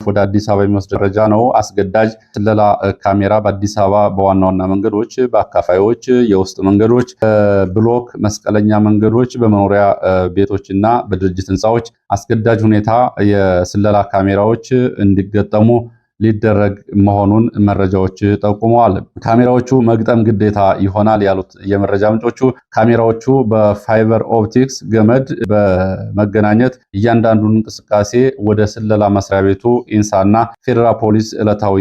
ወደ አዲስ አበባ የሚወስድ ደረጃ ነው። አስገዳጅ ስለላ ካሜራ በአዲስ አበባ በዋና ዋና መንገዶች፣ በአካፋዮች፣ የውስጥ መንገዶች፣ ብሎክ መስቀለኛ መንገዶች፣ በመኖሪያ ቤቶችና በድርጅት ህንፃዎች አስገዳጅ ሁኔታ የስለላ ካሜራዎች እንዲገጠሙ ሊደረግ መሆኑን መረጃዎች ጠቁመዋል። ካሜራዎቹ መግጠም ግዴታ ይሆናል ያሉት የመረጃ ምንጮቹ ካሜራዎቹ በፋይበር ኦፕቲክስ ገመድ በመገናኘት እያንዳንዱን እንቅስቃሴ ወደ ስለላ መስሪያ ቤቱ ኢንሳና ፌዴራል ፖሊስ ዕለታዊ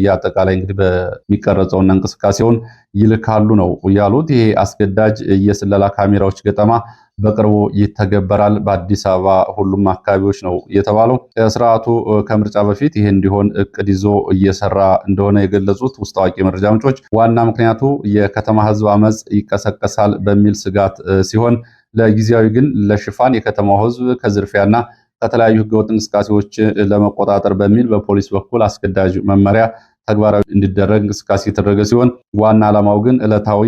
ያጠቃላይ እንግዲህ በሚቀረጸውና እንቅስቃሴውን ይልካሉ ነው ያሉት። ይሄ አስገዳጅ የስለላ ካሜራዎች ገጠማ በቅርቡ ይተገበራል በአዲስ አበባ ሁሉም አካባቢዎች ነው የተባለው። ስርዓቱ ከምርጫ በፊት ይሄ እንዲሆን እቅድ ይዞ እየሰራ እንደሆነ የገለጹት ውስጥ አዋቂ መረጃ ምንጮች ዋና ምክንያቱ የከተማ ህዝብ አመጽ ይቀሰቀሳል በሚል ስጋት ሲሆን ለጊዜያዊ ግን ለሽፋን የከተማው ህዝብ ከዝርፊያና ከተለያዩ ህገወጥ እንቅስቃሴዎች ለመቆጣጠር በሚል በፖሊስ በኩል አስገዳጅ መመሪያ ተግባራዊ እንዲደረግ እንቅስቃሴ የተደረገ ሲሆን ዋና ዓላማው ግን ዕለታዊ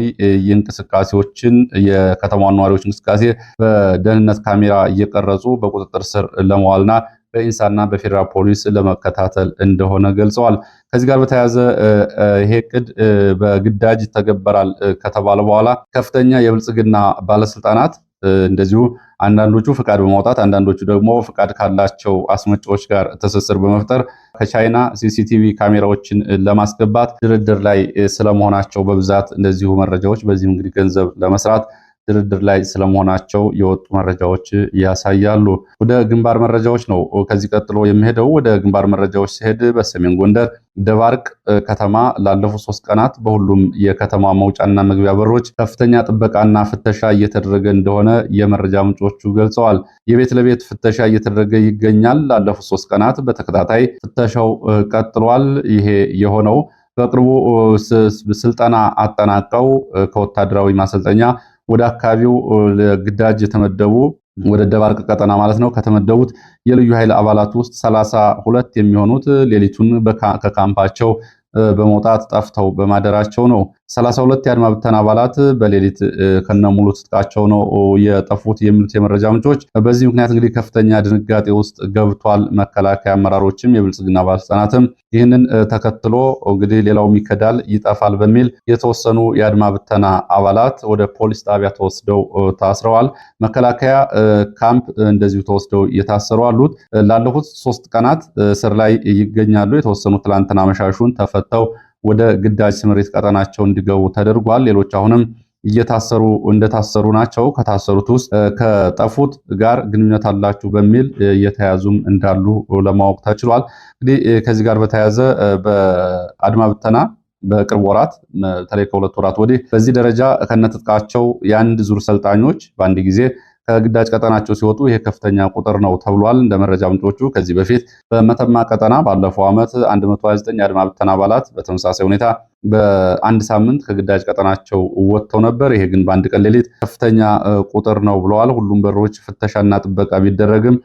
የእንቅስቃሴዎችን የከተማዋ ነዋሪዎች እንቅስቃሴ በደህንነት ካሜራ እየቀረጹ በቁጥጥር ስር ለመዋልና በኢንሳና በፌዴራል ፖሊስ ለመከታተል እንደሆነ ገልጸዋል። ከዚህ ጋር በተያያዘ ይሄ እቅድ በግዳጅ ይተገበራል ከተባለ በኋላ ከፍተኛ የብልጽግና ባለስልጣናት እንደዚሁ አንዳንዶቹ ፍቃድ በማውጣት አንዳንዶቹ ደግሞ ፍቃድ ካላቸው አስመጪዎች ጋር ትስስር በመፍጠር ከቻይና ሲሲቲቪ ካሜራዎችን ለማስገባት ድርድር ላይ ስለመሆናቸው በብዛት እንደዚሁ መረጃዎች በዚህም እንግዲህ ገንዘብ ለመስራት ድርድር ላይ ስለመሆናቸው የወጡ መረጃዎች ያሳያሉ። ወደ ግንባር መረጃዎች ነው ከዚህ ቀጥሎ የሚሄደው። ወደ ግንባር መረጃዎች ሲሄድ በሰሜን ጎንደር ደባርቅ ከተማ ላለፉት 3 ቀናት በሁሉም የከተማ መውጫና መግቢያ በሮች ከፍተኛ ጥበቃና ፍተሻ እየተደረገ እንደሆነ የመረጃ ምንጮቹ ገልጸዋል። የቤት ለቤት ፍተሻ እየተደረገ ይገኛል። ላለፉት 3 ቀናት በተከታታይ ፍተሻው ቀጥሏል። ይሄ የሆነው በቅርቡ ስልጠና አጠናቀው ከወታደራዊ ማሰልጠኛ ወደ አካባቢው ለግዳጅ የተመደቡ ወደ ደባርቅ ቀጠና ማለት ነው ከተመደቡት የልዩ ኃይል አባላት ውስጥ 32 የሚሆኑት ሌሊቱን ከካምፓቸው በመውጣት ጠፍተው በማደራቸው ነው። 32 የአድማ ብተና አባላት በሌሊት ከነሙሉ ትጥቃቸው ነው የጠፉት የሚሉት የመረጃ ምንጮች። በዚህ ምክንያት እንግዲህ ከፍተኛ ድንጋጤ ውስጥ ገብቷል። መከላከያ አመራሮችም የብልጽግና ባለስልጣናትም ይህንን ተከትሎ እንግዲህ ሌላውም ይከዳል ይጠፋል በሚል የተወሰኑ የአድማ ብተና አባላት ወደ ፖሊስ ጣቢያ ተወስደው ታስረዋል። መከላከያ ካምፕ እንደዚሁ ተወስደው እየታሰሩ አሉት። ላለፉት 3 ቀናት እስር ላይ ይገኛሉ። የተወሰኑ ትላንትና መሻሹን ተፈተው ወደ ግዳጅ ስምሪት ቀጠናቸው እንዲገቡ ተደርጓል። ሌሎች አሁንም እንደታሰሩ ናቸው። ከታሰሩት ውስጥ ከጠፉት ጋር ግንኙነት አላችሁ በሚል እየተያዙም እንዳሉ ለማወቅ ተችሏል። እንግዲህ ከዚህ ጋር በተያያዘ በአድማ ብተና በቅርብ ወራት በተለይ ከ2 ወራት ወዲህ በዚህ ደረጃ ከነትጥቃቸው የአንድ ዙር ሰልጣኞች በአንድ ጊዜ ከግዳጅ ቀጠናቸው ሲወጡ ይሄ ከፍተኛ ቁጥር ነው ተብሏል። እንደ መረጃ ምንጮቹ ከዚህ በፊት በመተማ ቀጠና ባለፈው ዓመት 129 የአድማ ብተና አባላት በተመሳሳይ ሁኔታ በአንድ ሳምንት ከግዳጅ ቀጠናቸው ወጥተው ነበር። ይሄ ግን በአንድ ቀን ሌሊት ከፍተኛ ቁጥር ነው ብለዋል። ሁሉም በሮች ፍተሻና ጥበቃ ቢደረግም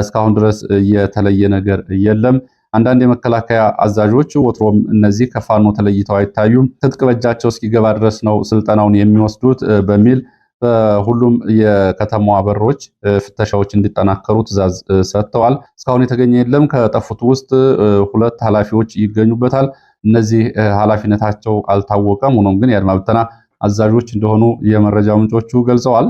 እስካሁን ድረስ የተለየ ነገር የለም። አንዳንድ የመከላከያ አዛዦች ወትሮም እነዚህ ከፋኖ ተለይተው አይታዩም፣ ትጥቅ በእጃቸው እስኪገባ ድረስ ነው ስልጠናውን የሚወስዱት በሚል በሁሉም የከተማዋ በሮች ፍተሻዎች እንዲጠናከሩ ትዕዛዝ ሰጥተዋል። እስካሁን የተገኘ የለም። ከጠፉት ውስጥ 2 ኃላፊዎች ይገኙበታል። እነዚህ ኃላፊነታቸው አልታወቀም። ሆኖም ግን የአድማ ብተና አዛዦች እንደሆኑ የመረጃ ምንጮቹ ገልጸዋል።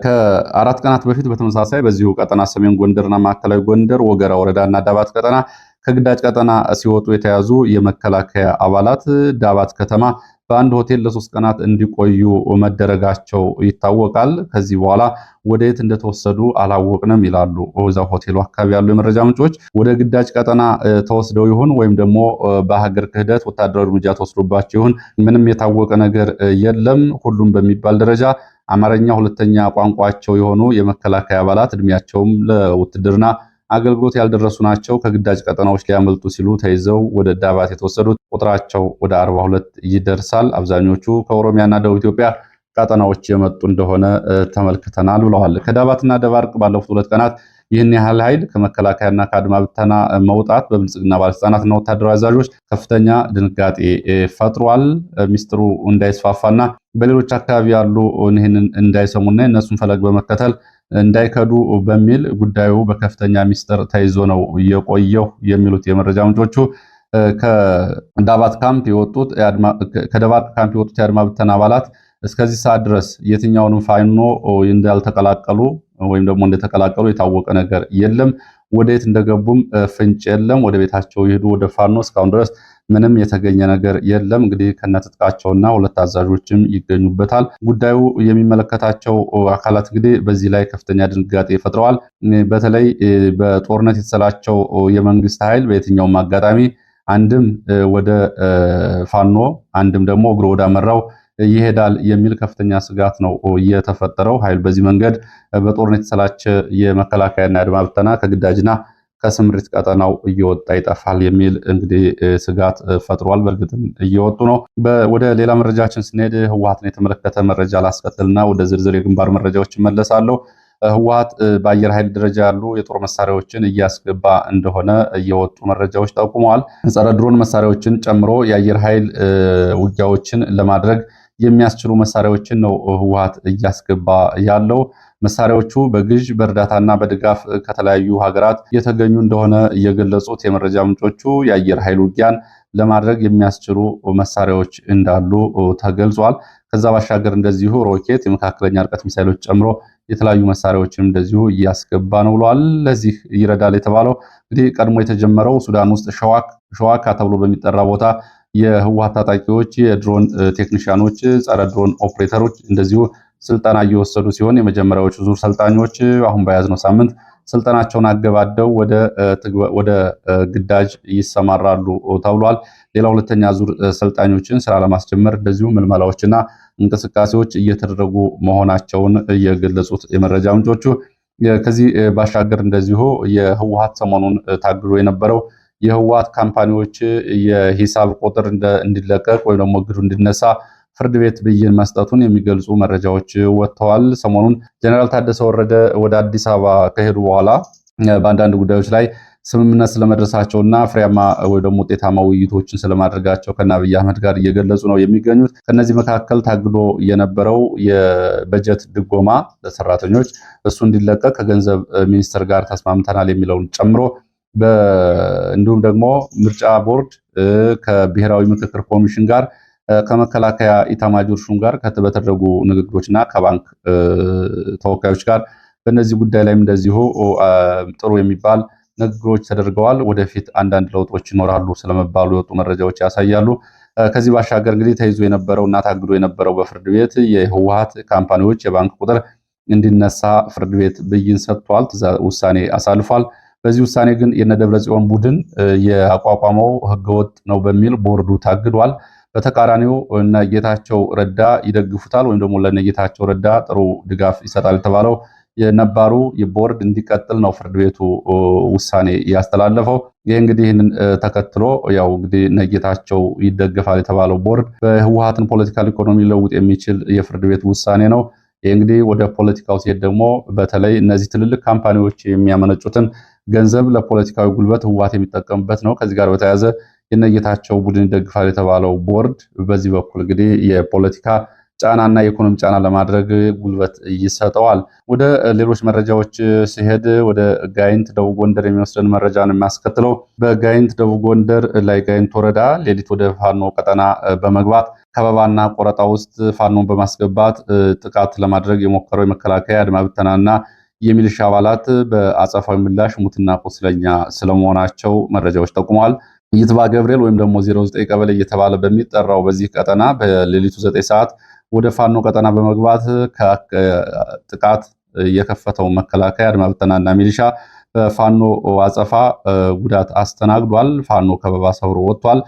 ከ4 ቀናት በፊት በተመሳሳይ በዚሁ ቀጠና ሰሜን ጎንደርና ማዕከላዊ ጎንደር ወገራ ወረዳና ዳባት ቀጠና ከግዳጅ ቀጠና ሲወጡ የተያዙ የመከላከያ አባላት ዳባት ከተማ በአንድ ሆቴል ለ3 ቀናት እንዲቆዩ መደረጋቸው ይታወቃል። ከዚህ በኋላ ወደ የት እንደተወሰዱ አላወቅንም ይላሉ እዛው ሆቴሉ አካባቢ ያሉ የመረጃ ምንጮች። ወደ ግዳጅ ቀጠና ተወስደው ይሁን ወይም ደግሞ በሀገር ክህደት ወታደራዊ እርምጃ ተወስዶባቸው ይሁን ምንም የታወቀ ነገር የለም። ሁሉም በሚባል ደረጃ አማርኛ ሁለተኛ ቋንቋቸው የሆኑ የመከላከያ አባላት እድሜያቸውም ለውትድርና አገልግሎት ያልደረሱ ናቸው። ከግዳጅ ቀጠናዎች ሊያመልጡ ሲሉ ተይዘው ወደ ዳባት የተወሰዱት ቁጥራቸው ወደ 42 ይደርሳል። አብዛኞቹ ከኦሮሚያና ደቡብ ኢትዮጵያ ቀጠናዎች የመጡ እንደሆነ ተመልክተናል ብለዋል። ከዳባትና ደባርቅ ባለፉት 2 ቀናት ይህን ያህል ኃይል ከመከላከያና ከአድማ ብተና መውጣት በብልጽግና ባለስልጣናትና ወታደራዊ አዛዦች ከፍተኛ ድንጋጤ ፈጥሯል። ሚስጥሩ እንዳይስፋፋና በሌሎች አካባቢ ያሉ ይህንን እንዳይሰሙና የእነሱን ፈለግ በመከተል እንዳይከዱ በሚል ጉዳዩ በከፍተኛ ሚስጥር ተይዞ ነው የቆየው የሚሉት የመረጃ ምንጮቹ ከዳባት ካምፕ የወጡት የአድማ ብተና አባላት እስከዚህ ሰዓት ድረስ የትኛውንም ፋኖ እንዳልተቀላቀሉ ወይም ደግሞ እንደተቀላቀሉ የታወቀ ነገር የለም። ወደየት እንደገቡም ፍንጭ የለም። ወደ ቤታቸው ይሄዱ ወደ ፋኖ እስካሁን ድረስ ምንም የተገኘ ነገር የለም። እንግዲህ ከነትጥቃቸውና ሁለት አዛዦችም ይገኙበታል። ጉዳዩ የሚመለከታቸው አካላት እንግዲህ በዚህ ላይ ከፍተኛ ድንጋጤ ፈጥረዋል። በተለይ በጦርነት የተሰላቸው የመንግስት ኃይል በየትኛውም አጋጣሚ አንድም ወደ ፋኖ አንድም ደግሞ እግሮ ወዳመራው ይሄዳል የሚል ከፍተኛ ስጋት ነው የተፈጠረው። ኃይል በዚህ መንገድ በጦርነት የተሰላቸ የመከላከያና የአድማ ብተና ከግዳጅና ከስምሪት ቀጠናው እየወጣ ይጠፋል የሚል እንግዲህ ስጋት ፈጥሯል። በእርግጥም እየወጡ ነው። ወደ ሌላ መረጃችን ስንሄድ ህወሓትን የተመለከተ መረጃ ላስቀጥልና ወደ ዝርዝር የግንባር መረጃዎች እመለሳለሁ። ህወሓት በአየር ኃይል ደረጃ ያሉ የጦር መሳሪያዎችን እያስገባ እንደሆነ እየወጡ መረጃዎች ጠቁመዋል። ጸረ ድሮን መሳሪያዎችን ጨምሮ የአየር ኃይል ውጊያዎችን ለማድረግ የሚያስችሉ መሳሪያዎችን ነው ህወሓት እያስገባ ያለው። መሳሪያዎቹ በግዥ በእርዳታና በድጋፍ ከተለያዩ ሀገራት የተገኙ እንደሆነ እየገለጹት የመረጃ ምንጮቹ የአየር ኃይል ውጊያን ለማድረግ የሚያስችሉ መሳሪያዎች እንዳሉ ተገልጿል። ከዛ ባሻገር እንደዚሁ ሮኬት፣ የመካከለኛ ርቀት ሚሳይሎች ጨምሮ የተለያዩ መሳሪያዎችን እንደዚሁ እያስገባ ነው ብለዋል። ለዚህ ይረዳል የተባለው እንግዲህ ቀድሞ የተጀመረው ሱዳን ውስጥ ሸዋካ ተብሎ በሚጠራ ቦታ የህወሓት ታጣቂዎች የድሮን ቴክኒሽያኖች፣ ጸረ ድሮን ኦፕሬተሮች እንደዚሁ ስልጠና እየወሰዱ ሲሆን የመጀመሪያዎቹ ዙር ሰልጣኞች አሁን በያዝነው ሳምንት ስልጠናቸውን አገባደው ወደ ግዳጅ ይሰማራሉ ተብሏል። ሌላ ሁለተኛ ዙር ሰልጣኞችን ስራ ለማስጀመር እንደዚሁ ምልመላዎችና እንቅስቃሴዎች እየተደረጉ መሆናቸውን የገለጹት የመረጃ ምንጮቹ ከዚህ ባሻገር እንደዚሁ የህወሓት ሰሞኑን ታግዶ የነበረው የህወሓት ካምፓኒዎች የሂሳብ ቁጥር እንዲለቀቅ ወይም ደግሞ እግዱ እንዲነሳ ፍርድ ቤት ብይን መስጠቱን የሚገልጹ መረጃዎች ወጥተዋል። ሰሞኑን ጀነራል ታደሰ ወረደ ወደ አዲስ አበባ ከሄዱ በኋላ በአንዳንድ ጉዳዮች ላይ ስምምነት ስለመድረሳቸውና ፍሬያማ ወይ ደግሞ ውጤታማ ውይይቶችን ስለማድረጋቸው ከአብይ አህመድ ጋር እየገለጹ ነው የሚገኙት። ከነዚህ መካከል ታግዶ የነበረው የበጀት ድጎማ ለሰራተኞች እሱ እንዲለቀቅ ከገንዘብ ሚኒስቴር ጋር ተስማምተናል የሚለውን ጨምሮ እንዲሁም ደግሞ ምርጫ ቦርድ ከብሔራዊ ምክክር ኮሚሽን ጋር ከመከላከያ ኢታማጆር ሹም ጋር በተደረጉ ንግግሮችና ከባንክ ተወካዮች ጋር በእነዚህ ጉዳይ ላይም እንደዚሁ ጥሩ የሚባል ንግግሮች ተደርገዋል። ወደፊት አንዳንድ ለውጦች ይኖራሉ ስለመባሉ የወጡ መረጃዎች ያሳያሉ። ከዚህ ባሻገር እንግዲህ ተይዞ የነበረው እና ታግዶ የነበረው በፍርድ ቤት የህወሓት ካምፓኒዎች የባንክ ቁጥር እንዲነሳ ፍርድ ቤት ብይን ሰጥቷል፣ ውሳኔ አሳልፏል። በዚህ ውሳኔ ግን የነደብረጽዮን ቡድን የአቋቋመው ህገወጥ ነው በሚል ቦርዱ ታግዷል። በተቃራኒው እነ ጌታቸው ረዳ ይደግፉታል ወይም ደግሞ ለነጌታቸው ረዳ ጥሩ ድጋፍ ይሰጣል የተባለው የነባሩ የቦርድ እንዲቀጥል ነው ፍርድ ቤቱ ውሳኔ ያስተላለፈው። ይህ እንግዲህ ይህንን ተከትሎ ያው እንግዲህ ነጌታቸው ይደገፋል የተባለው ቦርድ በህወሓትን ፖለቲካል ኢኮኖሚ ለውጥ የሚችል የፍርድ ቤት ውሳኔ ነው። ይህ እንግዲህ ወደ ፖለቲካው ሲሄድ ደግሞ በተለይ እነዚህ ትልልቅ ካምፓኒዎች የሚያመነጩትን ገንዘብ ለፖለቲካዊ ጉልበት ህወሓት የሚጠቀምበት ነው። ከዚህ ጋር በተያያዘ የነጌታቸው ቡድን ይደግፋል የተባለው ቦርድ በዚህ በኩል እንግዲህ የፖለቲካ ጫናና የኢኮኖሚ ጫና ለማድረግ ጉልበት ይሰጠዋል። ወደ ሌሎች መረጃዎች ሲሄድ ወደ ጋይንት ደቡብ ጎንደር የሚወስደን መረጃን የሚያስከትለው በጋይንት ደቡብ ጎንደር ላይ ጋይንት ወረዳ ሌሊት ወደ ፋኖ ቀጠና በመግባት ከበባና ቆረጣ ውስጥ ፋኖን በማስገባት ጥቃት ለማድረግ የሞከረው የመከላከያ አድማ ብተናና የሚሊሻ አባላት በአጸፋዊ ምላሽ ሙትና ቁስለኛ ስለመሆናቸው መረጃዎች ጠቁመዋል። ይትባ ገብርኤል ወይም ደግሞ 09 ቀበሌ እየተባለ በሚጠራው በዚህ ቀጠና በሌሊቱ 9 ሰዓት ወደ ፋኖ ቀጠና በመግባት ጥቃት የከፈተው መከላከያ አድማ ብተናና ሚሊሻ በፋኖ አጸፋ ጉዳት አስተናግዷል። ፋኖ ከበባ ሰብሮ ወጥቷል።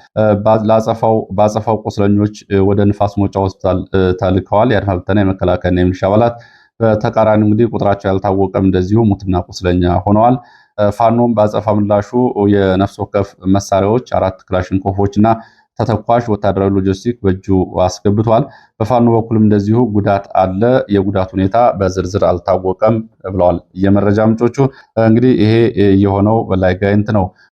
በአጸፋው ቁስለኞች ወደ ንፋስ መውጫ ሆስፒታል ተልከዋል። የአድማ ብተና የመከላከያና የሚሊሻ አባላት በተቃራኒ እንግዲህ ቁጥራቸው ያልታወቀም እንደዚሁ ሙትና ቁስለኛ ሆነዋል። ፋኖም በአጸፋ ምላሹ የነፍስ ወከፍ መሳሪያዎች 4 ክላሽንኮፎች እና ተተኳሽ ወታደራዊ ሎጂስቲክ በእጁ አስገብቷል። በፋኖ በኩልም እንደዚሁ ጉዳት አለ። የጉዳት ሁኔታ በዝርዝር አልታወቀም ብለዋል የመረጃ ምንጮቹ። እንግዲህ ይሄ የሆነው በላይ ጋይንት ነው።